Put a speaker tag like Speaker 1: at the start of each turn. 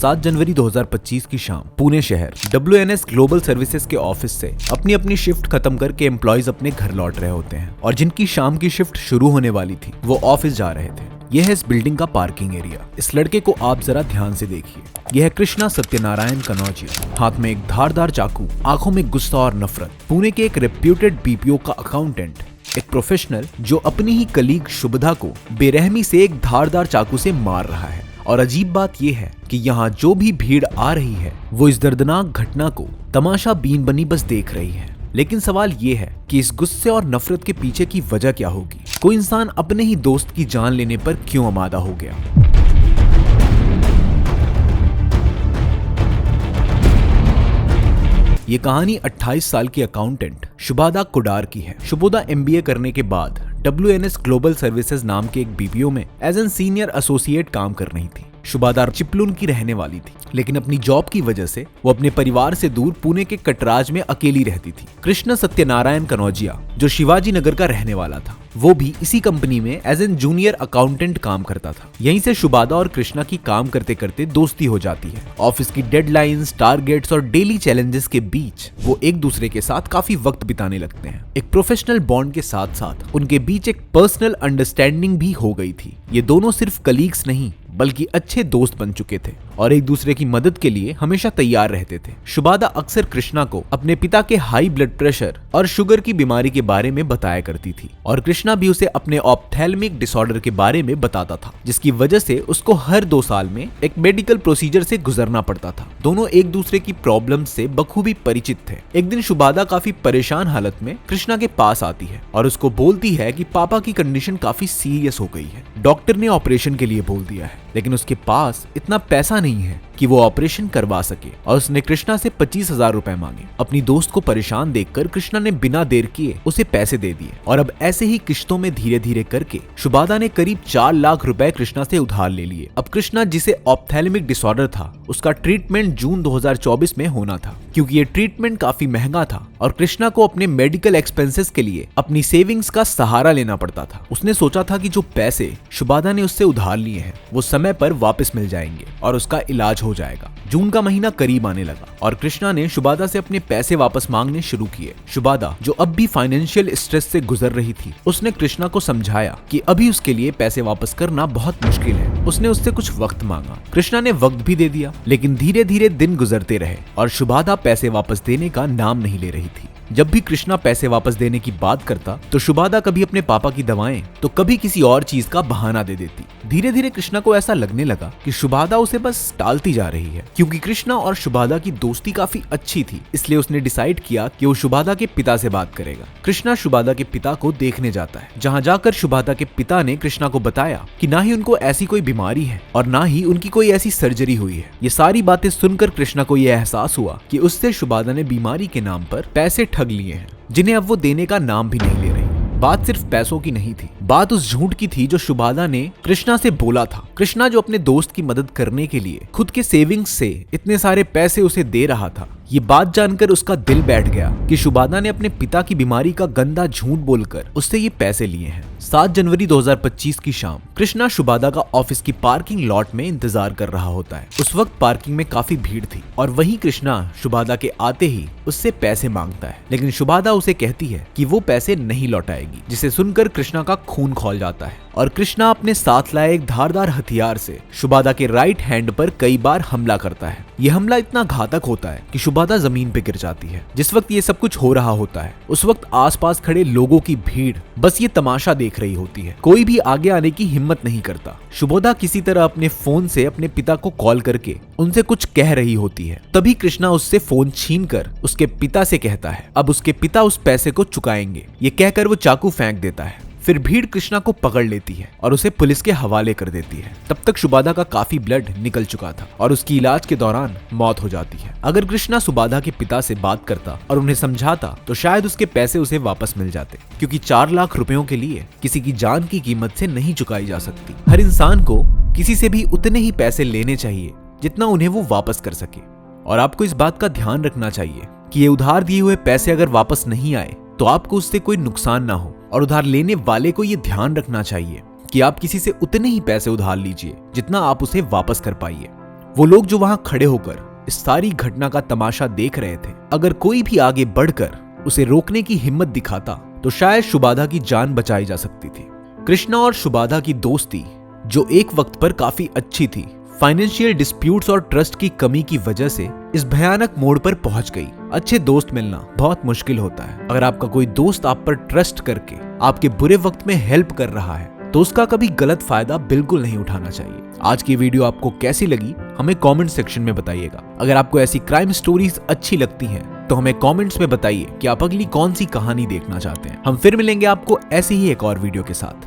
Speaker 1: 7 जनवरी 2025 की शाम पुणे शहर WNS ग्लोबल सर्विसेज के ऑफिस से अपनी अपनी शिफ्ट खत्म करके एम्प्लॉयज अपने घर लौट रहे होते हैं और जिनकी शाम की शिफ्ट शुरू होने वाली थी वो ऑफिस जा रहे थे। यह है इस बिल्डिंग का पार्किंग एरिया। इस लड़के को आप जरा ध्यान से देखिए। यह है कृष्णा सत्यनारायण कनौजिया। हाथ में एक धारदार चाकू, आंखों में गुस्सा और नफरत। पुणे के एक रेप्यूटेड BPO का अकाउंटेंट, एक प्रोफेशनल जो अपनी ही कलीग शुभदा को बेरहमी से एक धारदार चाकू से मार रहा है। और अजीब बात यह है कि यहाँ जो भी भीड़ आ रही है वो इस दर्दनाक घटना को तमाशा बीन बनी बस देख रही है। लेकिन सवाल ये है कि इस गुस्से और नफरत के पीछे की वजह क्या होगी? कोई इंसान अपने ही दोस्त की जान लेने पर क्यों आमादा हो गया? ये कहानी 28 साल की अकाउंटेंट शुभदा कुडार की है। शुभदा MBA करने के बाद WNS ग्लोबल सर्विसेज नाम के एक BPO में एज एन सीनियर एसोसिएट काम कर रही थी। शुभदा चिपलुन की रहने वाली थी, लेकिन अपनी जॉब की वजह से वो अपने परिवार से दूर पुणे के कटराज में अकेली रहती थी। कृष्णा सत्यनारायण कनौजिया जो शिवाजी नगर का रहने वाला था, वो भी इसी कंपनी में एज एन जूनियर अकाउंटेंट काम करता था। यहीं से शुभदा और कृष्णा की काम करते करते दोस्ती हो जाती है। ऑफिस की डेडलाइंस, टारगेट्स और डेली चैलेंजेस के बीच वो एक दूसरे के साथ काफी वक्त बिताने लगते हैं। एक प्रोफेशनल बॉन्ड के साथ साथ उनके बीच एक पर्सनल अंडरस्टैंडिंग भी हो गई थी। ये दोनों सिर्फ कलीग्स नहीं बल्कि अच्छे दोस्त बन चुके थे और एक दूसरे की मदद के लिए हमेशा तैयार रहते थे। शुभदा अक्सर कृष्णा को अपने पिता के हाई ब्लड प्रेशर और शुगर की बीमारी के बारे में बताया करती थी और कृष्णा भी उसे अपने ऑप्थेल्मिक डिसऑर्डर के बारे में बताता था, जिसकी वजह से उसको हर 2 साल में एक मेडिकल प्रोसीजर से गुजरना पड़ता था। दोनों एक दूसरे की प्रॉब्लम से बखूबी परिचित थे। एक दिन शुभदा काफी परेशान हालत में कृष्णा के पास आती है और उसको बोलती है कि पापा की कंडीशन काफी सीरियस हो गई है। डॉक्टर ने ऑपरेशन के लिए बोल दिया है, लेकिन उसके पास इतना पैसा नहीं है कि वो ऑपरेशन करवा सके और उसने कृष्णा से 25,000 रुपए मांगे। अपनी दोस्त को परेशान देखकर कृष्णा ने बिना देर किए उसे पैसे दे दिए और अब ऐसे ही किश्तों में धीरे धीरे करके शुभदा ने करीब 4 लाख रुपए कृष्णा से उधार ले लिए। अब कृष्णा जिसे ऑप्थेल्मिक डिसऑर्डर था, उसका ट्रीटमेंट जून 2024 में होना था। क्योंकि ये ट्रीटमेंट काफी महंगा था और कृष्णा को अपने मेडिकल एक्सपेंसेस के लिए अपनी सेविंग्स का सहारा लेना पड़ता था। उसने सोचा था कि जो पैसे शुभदा ने उससे उधार लिए हैं वो समय पर वापस मिल जाएंगे और उसका इलाज हो जाएगा। जून का महीना करीब आने लगा और कृष्णा ने शुभदा से अपने पैसे वापस मांगने शुरू किए। शुभदा जो अब भी फाइनेंशियल स्ट्रेस से गुजर रही थी, उसने कृष्णा को समझाया कि अभी उसके लिए पैसे वापस करना बहुत मुश्किल है। उसने उससे कुछ वक्त मांगा। कृष्णा ने वक्त भी दे दिया, लेकिन धीरे धीरे दिन गुजरते रहे और शुभदा पैसे वापस देने का नाम नहीं ले रही थी। जब भी कृष्णा पैसे वापस देने की बात करता तो शुभदा कभी अपने पापा की दवाएं तो कभी किसी और चीज का बहाना दे देती। धीरे धीरे कृष्णा को ऐसा लगने लगा कि शुभदा उसे बस टालती जा रही है। क्योंकि कृष्णा और शुभदा की दोस्ती काफी अच्छी थी, इसलिए उसने डिसाइड किया कि वो शुभदा के पिता से बात करेगा। कृष्णा शुभदा के पिता को देखने जाता है, जहाँ जाकर शुभदा के पिता ने कृष्णा को बताया कि ना ही उनको ऐसी कोई बीमारी है और ना ही उनकी कोई ऐसी सर्जरी हुई है। ये सारी बातें सुनकर कृष्णा को यह एहसास हुआ कि उससे शुभदा ने बीमारी के नाम पर पैसे ठग लिए हैं, जिन्हें अब वो देने का नाम भी नहीं ले रही। बात सिर्फ पैसों की नहीं थी, बात उस झूठ की थी जो शुभदा ने कृष्णा से बोला था। कृष्णा जो अपने दोस्त की मदद करने के लिए खुद के सेविंग्स से इतने सारे पैसे उसे दे रहा था। ये बात जानकर उसका दिल बैठ गया कि शुभदा ने अपने पिता की बीमारी का गंदा झूठ बोलकर उससे ये पैसे लिए हैं। 7 जनवरी 2025 की शाम कृष्णा शुभदा का ऑफिस की पार्किंग लॉट में इंतजार कर रहा होता है। उस वक्त पार्किंग में काफी भीड़ थी और वहीं कृष्णा शुभदा के आते ही उससे पैसे मांगता है, लेकिन शुभदा उसे कहती है कि वो पैसे नहीं लौटाएगी, जिसे सुनकर कृष्णा का खून खौल जाता है और कृष्णा अपने साथ लाए एक धारदार हथियार से शुभदा के राइट हैंड पर कई बार हमला करता है। यह हमला इतना घातक होता है कि शुभदा जमीन पे गिर जाती है। जिस वक्त ये सब कुछ हो रहा होता है, उस वक्त आसपास खड़े लोगों की भीड़ बस ये तमाशा देख रही होती है। कोई भी आगे आने की हिम्मत नहीं करता। शुभदा किसी तरह अपने फोन से अपने पिता को कॉल करके उनसे कुछ कह रही होती है। तभी कृष्णा उससे फोन छीनकर उसके पिता से कहता है अब उसके पिता उस पैसे को चुकाएंगे। ये कहकर वो चाकू फेंक देता है। फिर भीड़ कृष्णा को पकड़ लेती है और उसे पुलिस के हवाले कर देती है। तब तक शुभदा का काफी ब्लड निकल चुका था और उसकी इलाज के दौरान मौत हो जाती है। अगर कृष्णा शुभदा के पिता से बात करता और उन्हें समझाता तो शायद उसके पैसे उसे वापस मिल जाते, क्योंकि 4 लाख रुपयों के लिए किसी की जान की कीमत से नहीं चुकाई जा सकती। हर इंसान को किसी से भी उतने ही पैसे लेने चाहिए जितना उन्हें वो वापस कर सके। और आपको इस बात का ध्यान रखना चाहिए कि ये उधार दिए हुए पैसे अगर वापस नहीं आए तो आपको उससे कोई नुकसान ना हो, और उधार लेने वाले को ये ध्यान रखना चाहिए कि आप किसी से उतने ही पैसे उधार लीजिए जितना आप उसे वापस कर पाइए। वो लोग जो वहां खड़े होकर इस सारी घटना का तमाशा देख रहे थे, अगर कोई भी आगे बढ़कर उसे रोकने की हिम्मत दिखाता तो शायद शुबादा की जान बचाई जा सकती थी। कृष्णा और शुबादा की दोस्ती जो एक वक्त पर काफी अच्छी थी, फाइनेंशियल डिस्प्यूट्स और ट्रस्ट की कमी की वजह से इस भयानक मोड़ पर पहुंच गई। अच्छे दोस्त मिलना बहुत मुश्किल होता है। अगर आपका कोई दोस्त आप पर ट्रस्ट करके आपके बुरे वक्त में हेल्प कर रहा है तो उसका कभी गलत फायदा बिल्कुल नहीं उठाना चाहिए। आज की वीडियो आपको कैसी लगी हमें कमेंट सेक्शन में बताइएगा। अगर आपको ऐसी क्राइम स्टोरीज अच्छी लगती हैं तो हमें कमेंट्स में बताइए कि आप अगली कौन सी कहानी देखना चाहते हैं। हम फिर मिलेंगे आपको ऐसी ही एक और वीडियो के साथ।